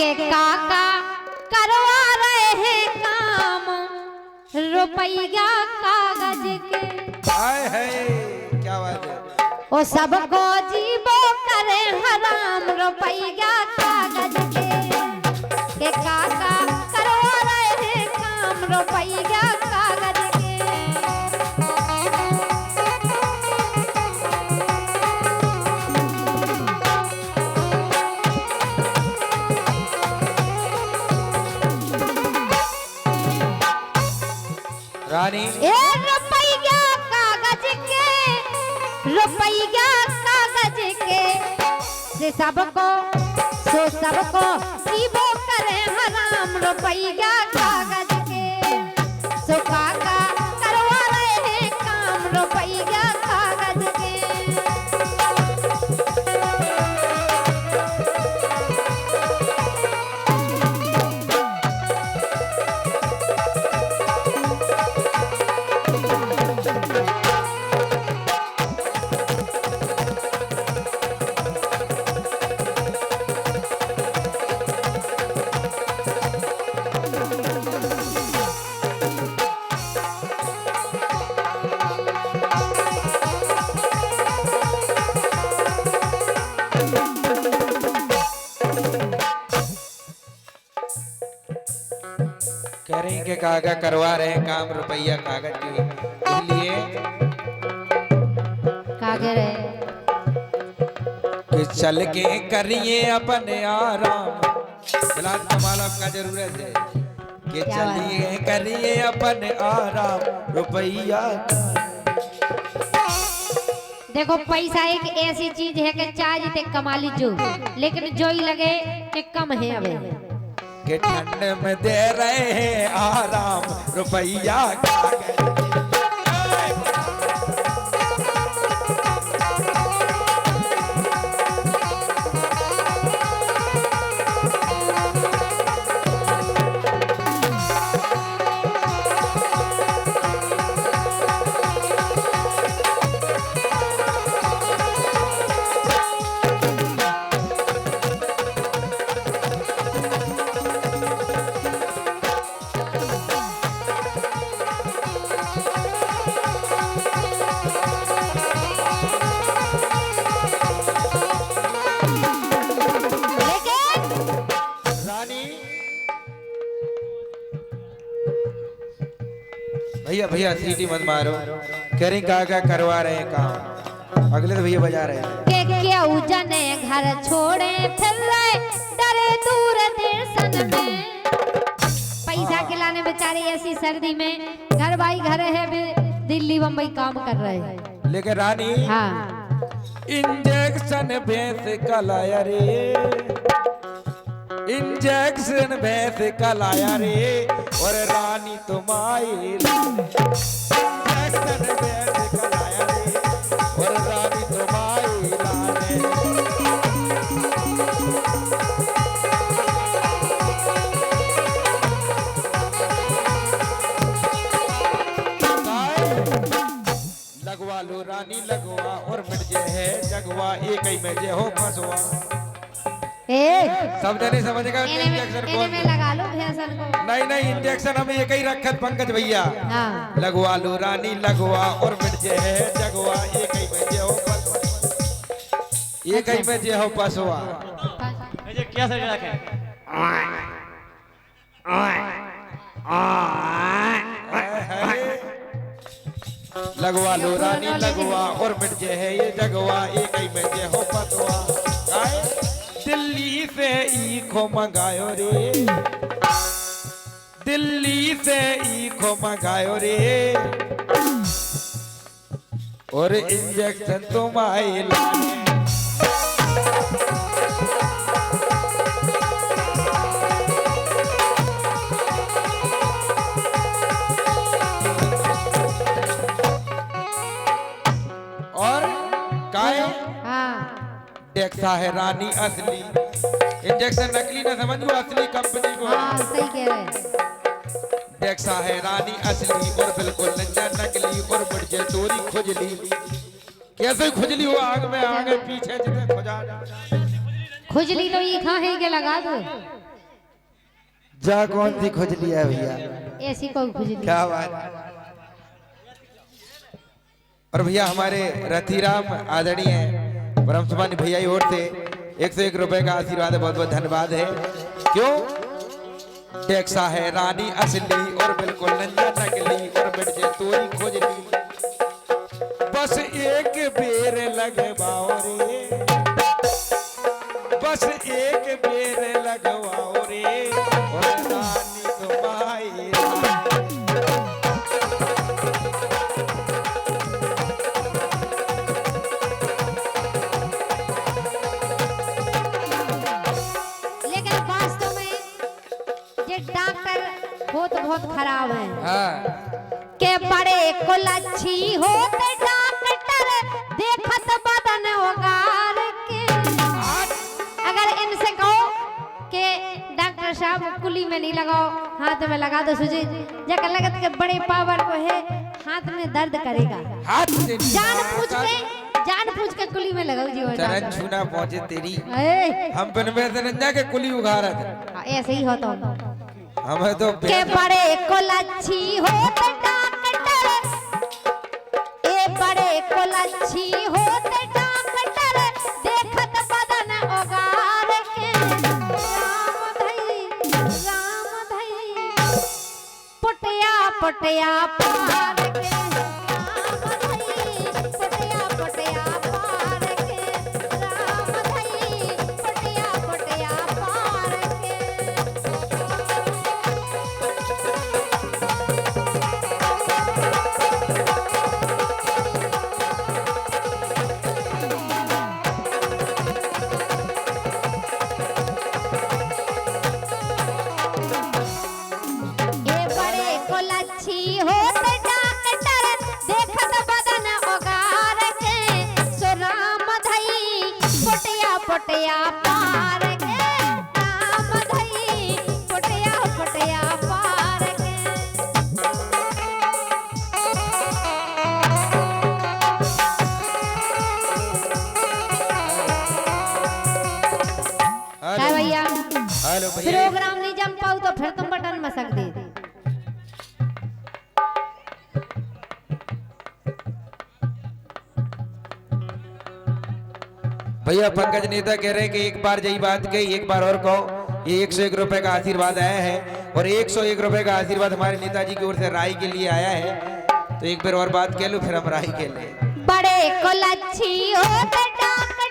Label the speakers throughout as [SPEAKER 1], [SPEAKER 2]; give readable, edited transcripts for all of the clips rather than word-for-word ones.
[SPEAKER 1] के काका करवा रहे हैं काम रुपया कागज के।
[SPEAKER 2] हाय हाय क्या बात है।
[SPEAKER 1] ओ सबको जीवो करे हराम रुपया कागज के काका करवा रहे हैं काम रुपया कागज के।
[SPEAKER 2] रानी
[SPEAKER 1] ए रुपया कागज के रुपया कागज के से सबको जीवो करे हराम रुपया कागज के। सो काका करवा रहे हैं काम रुपया कागज के।
[SPEAKER 2] कह रही कि काका करवा रहे हैं काम रुपया कागज की, इसलिए
[SPEAKER 1] कागे रे
[SPEAKER 2] कि चल के करिए अपने आराम। बिलास कमाल आपका जरूरत है कि
[SPEAKER 1] क्या बात
[SPEAKER 2] चलिए करिए अपने आराम रुपया।
[SPEAKER 1] देखो पैसा एक ऐसी चीज है कि चाहे ते कमा लीजो लेकिन जो ही लगे कि कम है अबे
[SPEAKER 2] कि ठंड में दे रहे हैं आराम रुपया कागज। भैया भैया सीटी मत मारो। कह रही काका करवा रहे हैं काम, अगले तो भैया बजा रहे हैं
[SPEAKER 1] के क्या उजने घर छोड़े फिर रहे डरे दूर देशन में। पैसा के लाने बेचारे ऐसी सर्दी में घर भाई घर है दिल्ली बम्बई काम कर रहे हैं।
[SPEAKER 2] लेकिन रानी
[SPEAKER 1] हाँ
[SPEAKER 2] इंजेक्शन भैंस का लाया रे, इंजेक्शन भैंस का लाया रे और रानी तुम आई। इंजेक्शन भैंस का लाया रे और रानी तुम आई लाने। लगवा लो रानी लगवा और मिट जे है जगवा एक ही में जे हो फसवा। सब जने समझेगा इंजेक्शन कौन
[SPEAKER 1] में लगा लो भैंसन को।
[SPEAKER 2] नहीं नहीं इंजेक्शन हमें एक ही रखत पंकज भैया।
[SPEAKER 1] हाँ
[SPEAKER 2] लगवा लो रानी लगवा और मिट जे है जगवा एक ही में जे हो फसवा। एक ही में जे हो फसवा।
[SPEAKER 3] ये क्या सर रखे
[SPEAKER 2] लगवा लो रानी लगवा और मिट जे है ये जगवा एक ही में जे हो फसवा। दिल्ली से ईखो मंगायो रे, दिल्ली से ईखो मंगायो रे और इंजेक्शन तुम आए लाने। और काय
[SPEAKER 1] हाँ
[SPEAKER 2] देखता है रानी असली, इंजेक्शन नकली ना समझ लो असली कंपनी को।
[SPEAKER 1] हाँ सही कह रहे हैं।
[SPEAKER 2] देखता है रानी असली और बिल्कुल नकली और बढ़ तोरी खुजली। कैसे खुजली हो आग में आगे पीछे जितने खुजा
[SPEAKER 1] खुजली तो ये कहाँ है के लगा दो।
[SPEAKER 2] जा कौन सी खुजली है भैया?
[SPEAKER 1] ऐसी कोई खुजली।
[SPEAKER 2] क्या बात। और भैया हमारे रतिराम आदरणीय परम सम्मानी भैया की ओर से 101 रुपए का आशीर्वाद है, बहुत बहुत धन्यवाद है। क्यों? टैक्सा है रानी असली और बिल्कुल नंजा नकली और मिर्चे तोरी खोजली, बस एक बेर लगवाओ रे, बस एक बेर लगवाओ रे और रानी तुम्हारी।
[SPEAKER 1] लेकिन वास्तव में ये डॉक्टर हो तो बहुत खराब है।
[SPEAKER 2] हाँ।
[SPEAKER 1] के बड़े कुलच्छी होते डॉक्टर देखत बदन उगार के। अगर इनसे कहो कि डॉक्टर साहब कुली में नहीं लगाओ, हाथ में लगा दो सुजी, जगह लगत के बड़े पावर को है, हाथ में दर्द करेगा।
[SPEAKER 2] हाथ से
[SPEAKER 1] जान पूछ के कुली में लगाओ जी।
[SPEAKER 2] चरण छूना पहुंचे तेरी।
[SPEAKER 1] ए,
[SPEAKER 2] हम बिन में से नंजा के कुली उघारा थे।
[SPEAKER 1] ऐसे ही होता
[SPEAKER 2] हमें तो
[SPEAKER 1] के बड़े कुलच्छी होते डॉक्टर, ए बड़े कुलच्छी होते डॉक्टर देखत बदन उगार के। राम धई पुटिया पुटिया पार के, राम धई पुटिया पुटिया पार के, राम धई पुटिया पुटिया पार के। ये बड़े कुलच्छी होते डॉक्टर देखत बदन उगार के, सो राम धई पुटिया पुटिया पार के, राम धई पुटिया पुटिया पार के। क्या भैया
[SPEAKER 2] हेलो भैया।
[SPEAKER 1] प्रोग्राम नहीं जम पाऊ तो फिर तुम बटन मसक दे।
[SPEAKER 2] भैया पंकज नेता कह रहे हैं कि एक बार यही बात कही, एक बार और कहो। ये 101 रुपए का आशीर्वाद आया है और 101 रुपए का आशीर्वाद हमारे नेताजी की ओर से राय के लिए आया है। तो एक बार और बात कह लो फिर हम राय के लिए।
[SPEAKER 1] बड़े कुलच्छी होते डॉक्टर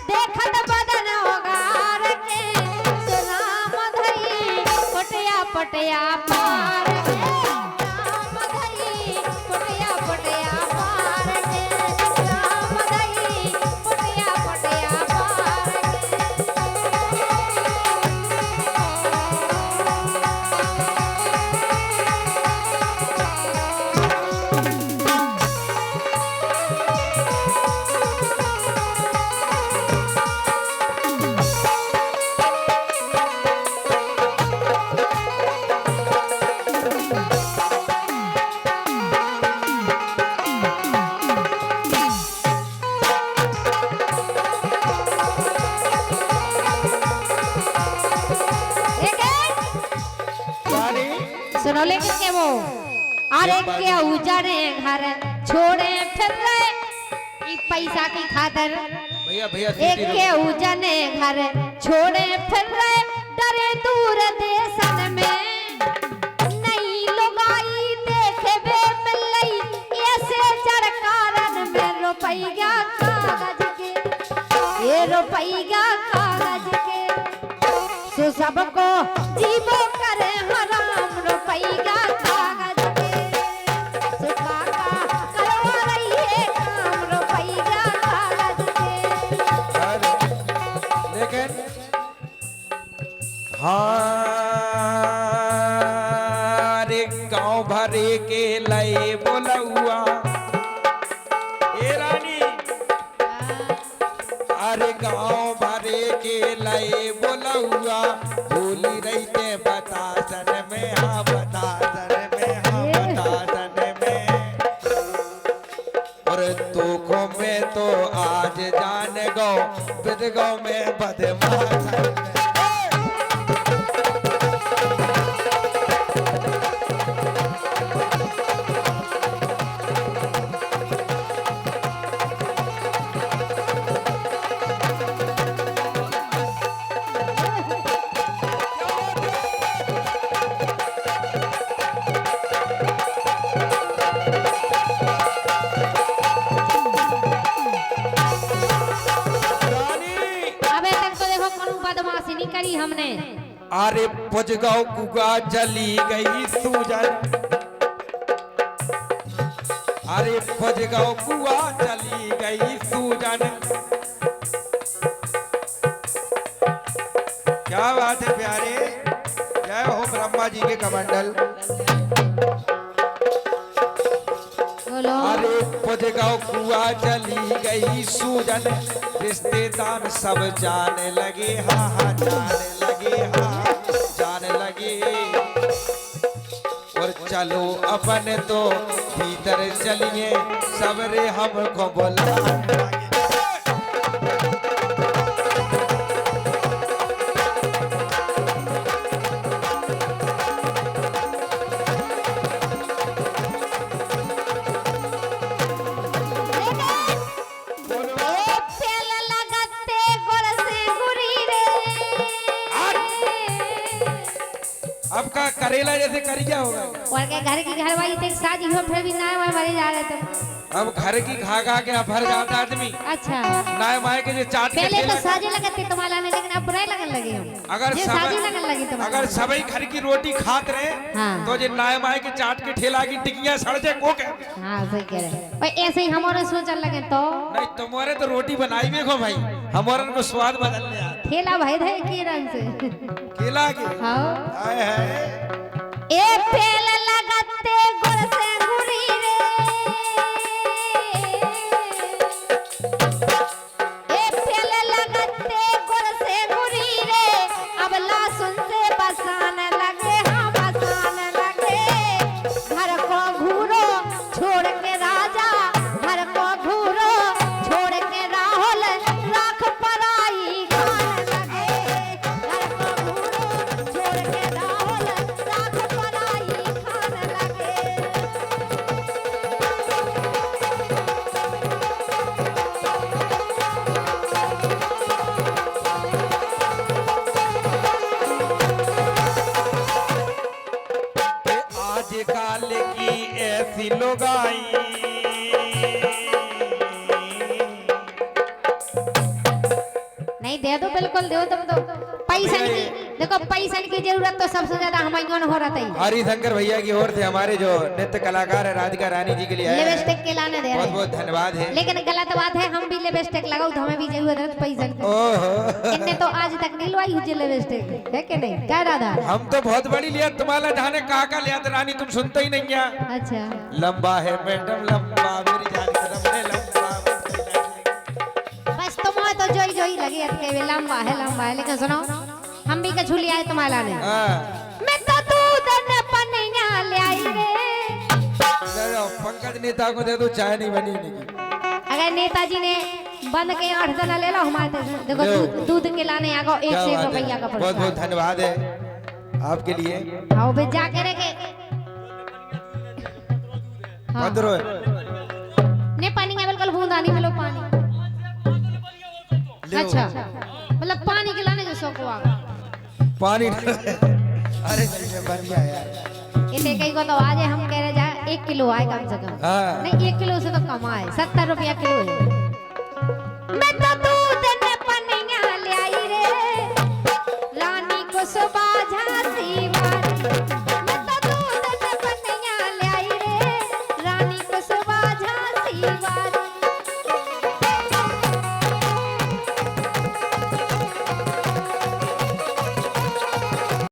[SPEAKER 1] देखत बदन उगार के, सो राम धई पुटिया पुटिया पार के, राम धई पुटिया पुटिया पार के, राम धई पुटिया पुटिया पार सुनो लेकिन के वो अरे के उजड़े घर छोड़े फिर रहे ई पैसा की खातिर।
[SPEAKER 2] भैया भैया
[SPEAKER 1] एक के उजने घर छोड़े फिर रहे डरे दूर देशन में, नई लुगाई देखे बे मिलई ऐसे चरकारन में रुपया कागज के, ये रुपया कागज के, सो सबको जीवो करे हराम रुपया कागज के, सो काका करवा रही है काम रुपया कागज के।
[SPEAKER 2] लेकिन हाँ रे गांव भरे के लय बोलुआ ए रानी, अरे गांव भरे के लय बोलुआ भूली रही ते बतासन में, हाँ बतासन में, हाँ बतासन में। और तोखों में तो आज जान गो विद गाँव में बदमाश है।
[SPEAKER 1] अबे तक तो देखो कौन बदमाशी नहीं करी हमने।
[SPEAKER 2] अरे पुजगांव कुआ जली गई सूजन, अरे पुजगांव कुआ जली गई सूजन। क्या बात है प्यारे, जय हो ब्रह्मा जी के कमंडल।
[SPEAKER 1] बोलो
[SPEAKER 2] अरे पुजगांव कुआ जली गई सूजन, रिश्तेदार सब जाने लगे, हाँ हाँ जाने लगे, हाँ जाने लगे। और चलो अपन तो भीतर चलिए, सबरे हमको बोला।
[SPEAKER 1] तेल लगाते गोर से गुरी रे।
[SPEAKER 2] अब का करेला जैसे करिया होगा।
[SPEAKER 1] और के घर की घरवाली तक शादी हो फिर भी नाय वाय मरे जा रहे थे।
[SPEAKER 2] अब घर की खा खा के भर जाता आदमी।
[SPEAKER 1] अच्छा
[SPEAKER 2] नाय माय के जो चाट के
[SPEAKER 1] पहले तो
[SPEAKER 2] ठेला-
[SPEAKER 1] साजे लगते तुम्हारा ने, लेकिन अब बुराई लगन लगे हम।
[SPEAKER 2] अगर
[SPEAKER 1] ये
[SPEAKER 2] सब-
[SPEAKER 1] शादी लगन लगी तुम्हारा।
[SPEAKER 2] अगर सभी घर की रोटी खात रहे
[SPEAKER 1] हाँ।
[SPEAKER 2] तो जो नाय माय के चाट के ठेला की टिकिया सड़ जाए को के।
[SPEAKER 1] हाँ सही कह रहे। और ऐसे ही हमारे सोचन लगे तो
[SPEAKER 2] नहीं तुम्हारे तो रोटी बनाई में को भाई, हमारे को स्वाद बदलने आ
[SPEAKER 1] ठेला भाई थे की रंग से।
[SPEAKER 2] केला के।
[SPEAKER 1] हाँ
[SPEAKER 2] आए है
[SPEAKER 1] ए पेल लगाते गोर से गुरी रे। ए पेल लगाते गोर से गुरी रे। अब लहसुन से बसान लगे, हाँ बसान लगे। घर को घूरो छोड़ के राजा, घर को घूरो छोड़ के राहुल, राख पराई खान लगे। घर को घूरो छोड़ के राहुल, राख पराई खान लगे।
[SPEAKER 2] आजकल की ऐसी लुगाई,
[SPEAKER 1] नहीं दे दो, बिल्कुल दो तुम तो। पैसा की देखो, पैसा की जरूरत तो सबसे ज्यादा हमारे हो रहा था।
[SPEAKER 2] हरिशंकर भैया की ओर से हमारे जो नृत्य कलाकार है राधिका रानी जी के लिए आए हैं।
[SPEAKER 1] लिपस्टिक के लाने दे
[SPEAKER 2] बहुत
[SPEAKER 1] रहे।
[SPEAKER 2] बहुत धन्यवाद है।
[SPEAKER 1] लेकिन गलत बात है, हम भी लिपस्टिक लगाओ तो हमें भी जरूरत है पैसा की।
[SPEAKER 2] ओहो
[SPEAKER 1] इनने तो आज तक नहीं लवाई हुई लिपस्टिक, है कि नहीं? क्या दादा?
[SPEAKER 2] हम तो बहुत बड़ी लिया, तुम्हारा जाने कहा का लिया था रानी, तुम सुनते ही नहीं है।
[SPEAKER 1] अच्छा
[SPEAKER 2] लंबा है मैडम लंबा, मेरी जान कदम ने लंबा।
[SPEAKER 1] बस तुम्हें तो जोई जोई लगी है कि लंबा है, लेकिन सुनो हम भी कछु लिया है तुम्हारा ने।
[SPEAKER 2] हाँ
[SPEAKER 1] मैं तो दूध न पनिया ले आई रे।
[SPEAKER 2] पंकज नेता को दे दो, चाय नहीं बनी नहीं।
[SPEAKER 1] अगर नेताजी ने बंद के 8 दिन ले लो हमारे से। देखो
[SPEAKER 2] लो।
[SPEAKER 1] दूध के लाने आ गो 1
[SPEAKER 2] क्या
[SPEAKER 1] से 1
[SPEAKER 2] बात
[SPEAKER 1] रुपया का
[SPEAKER 2] है, बहुत बहुत
[SPEAKER 1] पुरस्कार।
[SPEAKER 2] धन्यवाद है आपके लिए।
[SPEAKER 1] आओ बे जा के रखे। हाँ
[SPEAKER 2] पधरो
[SPEAKER 1] ने पानी में बिल्कुल बूंदा नहीं मिलो पानी।
[SPEAKER 2] ले
[SPEAKER 1] अच्छा मतलब पानी के लाने जो शौक हुआ।
[SPEAKER 2] पानी अरे बढ़िया यार।
[SPEAKER 1] इसे कई को तो आज हम कह रहे जा 1 किलो आए कम से कम।
[SPEAKER 2] हाँ।
[SPEAKER 1] नहीं 1 किलो से तो कम आए, 70 रुपया किलो है। मैं तो दूध न पनिया ले आई रे, रानी को सुबह झांसी